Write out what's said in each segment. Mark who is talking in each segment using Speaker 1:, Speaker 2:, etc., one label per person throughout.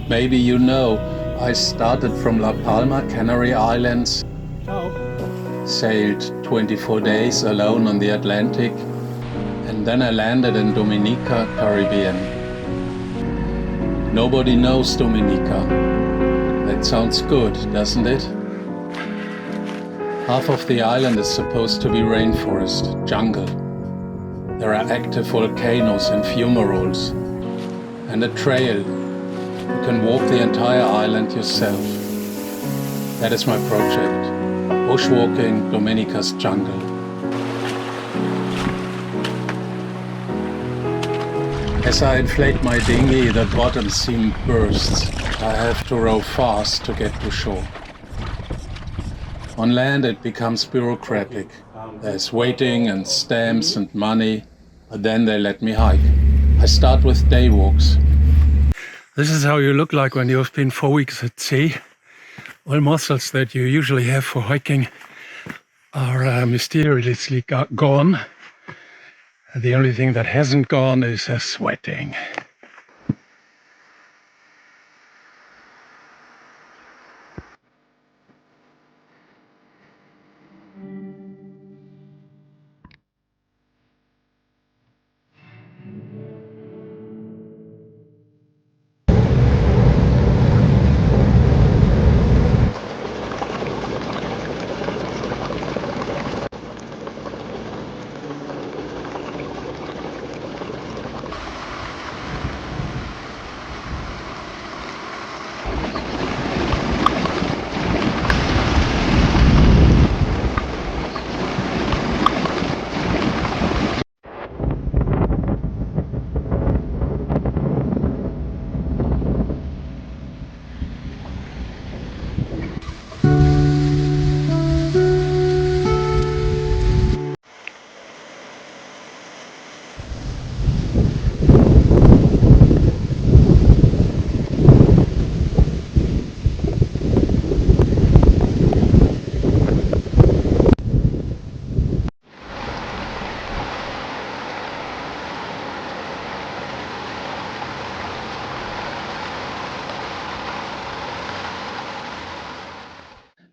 Speaker 1: Maybe you know, I started from La Palma, Canary Islands, sailed 24 days alone on the Atlantic, and then I landed in Dominica, Caribbean. Nobody knows Dominica. That sounds good, doesn't it? Half of the island is supposed to be rainforest, jungle. There are active volcanoes and fumaroles, and a trail. You can walk the entire island yourself. That is my project, bushwalking Dominica's jungle. As I inflate my dinghy, the bottom seam bursts. I have to row fast to get to shore. On land it becomes bureaucratic. There's waiting and stamps and money, but then they let me hike. I start with day walks. This is how you look like when you've been 4 weeks at sea. All muscles that you usually have for hiking are mysteriously gone. The only thing that hasn't gone is sweating.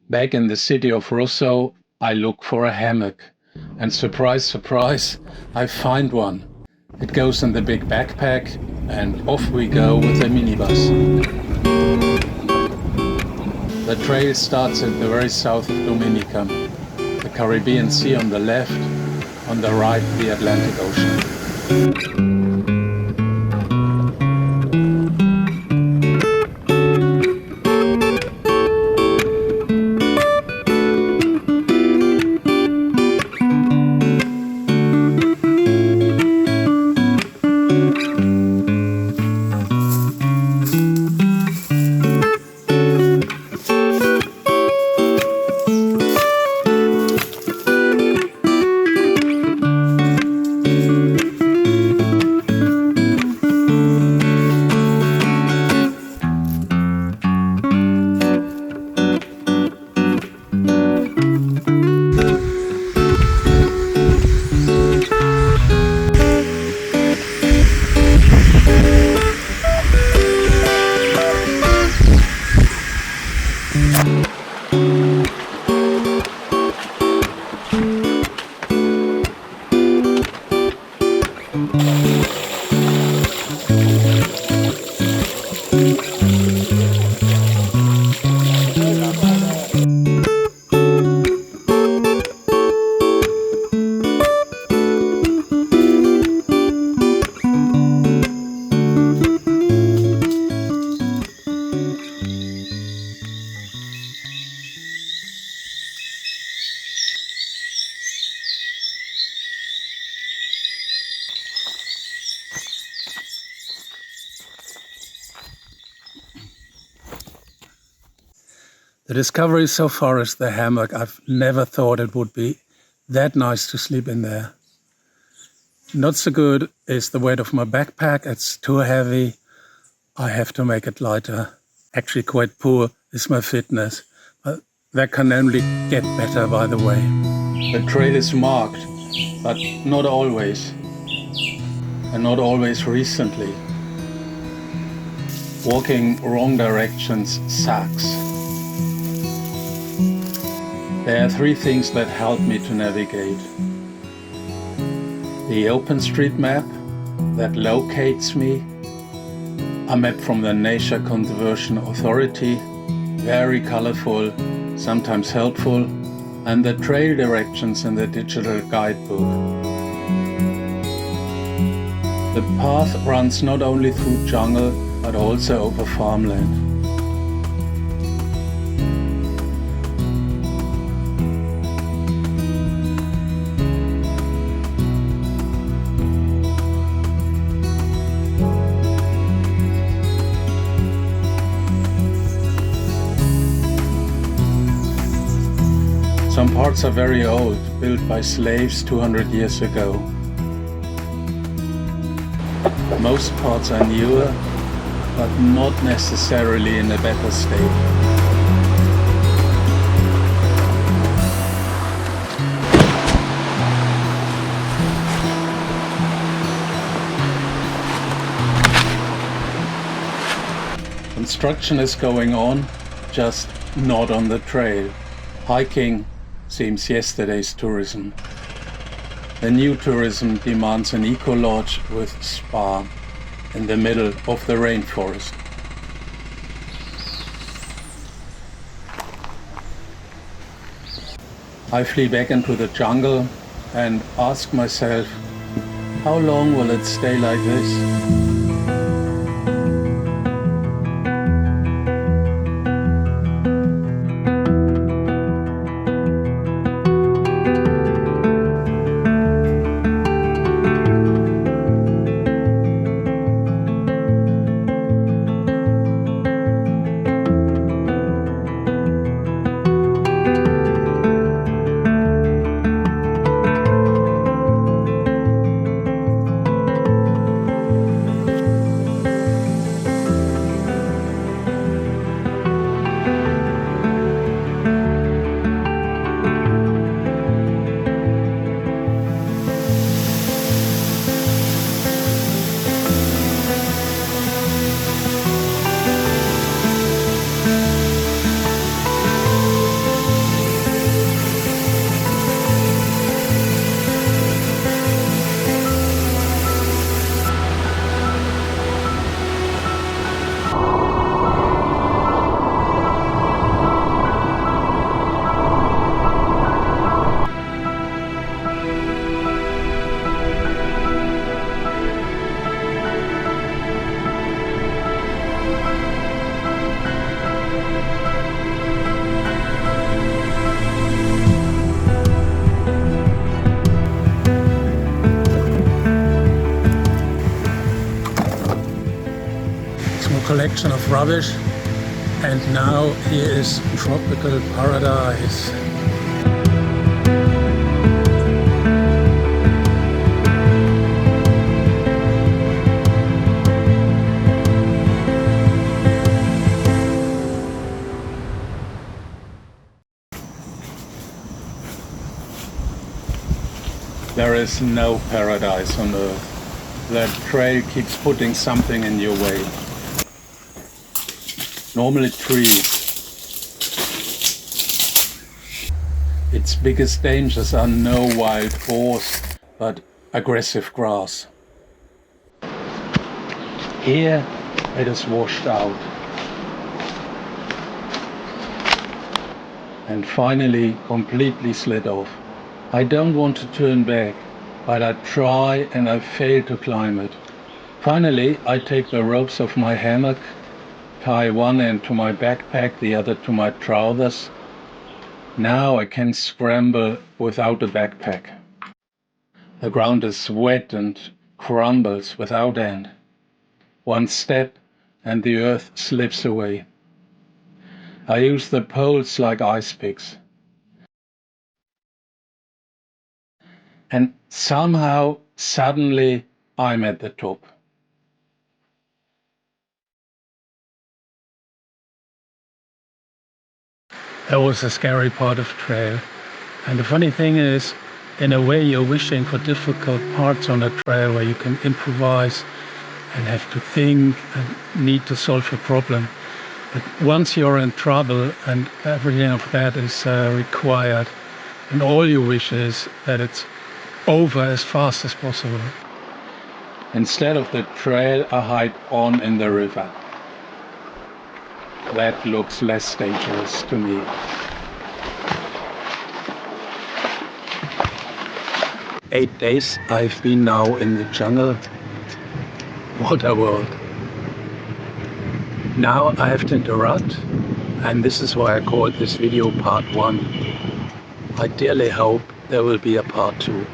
Speaker 1: Back in the city of Rosso, I look for a hammock. And surprise, surprise, I find one. It goes in the big backpack, and off we go with a minibus. The trail starts at the very south of Dominica. The Caribbean Sea on the left, on the right the Atlantic Ocean. The discovery so far is the hammock. I've never thought it would be that nice to sleep in there. Not so good is the weight of my backpack. It's too heavy. I have to make it lighter. Actually quite poor is my fitness, but that can only get better by the way. The trail is marked, but not always, and not always recently. Walking wrong directions sucks. There are three things that help me to navigate. The OpenStreetMap that locates me, a map from the Nature Conservation Authority, very colorful, sometimes helpful, and the trail directions in the digital guidebook. The path runs not only through jungle, but also over farmland. Some parts are very old, built by slaves 200 years ago. Most parts are newer, but not necessarily in a better state. Construction is going on, just not on the trail. Hiking seems yesterday's tourism. The new tourism demands an eco-lodge with spa in the middle of the rainforest. I flee back into the jungle and ask myself, how long will it stay like this? Collection of rubbish, and now here is tropical paradise. There is no paradise on earth. That trail keeps putting something in your way. Normally trees. Its biggest dangers are no wild boars, but aggressive grass. Here it is washed out. And finally completely slid off. I don't want to turn back, but I try and I fail to climb it. Finally, I take the ropes of my hammock, tie one end to my backpack, the other to my trousers. Now I can scramble without a backpack. The ground is wet and crumbles without end. One step and the earth slips away. I use the poles like ice picks. And somehow, suddenly, I'm at the top. That was a scary part of trail. And the funny thing is, in a way, you're wishing for difficult parts on a trail where you can improvise
Speaker 2: and have to think and need to solve a problem. But once you're in trouble and everything of that is required, and all you wish is that it's over as fast as possible.
Speaker 1: Instead of the trail, I hike on in the river. That looks less dangerous to me. Eight days I've been now in the jungle. What a world. Now I have to interrupt, and this is why I called this video part 1. I dearly hope there will be a part 2.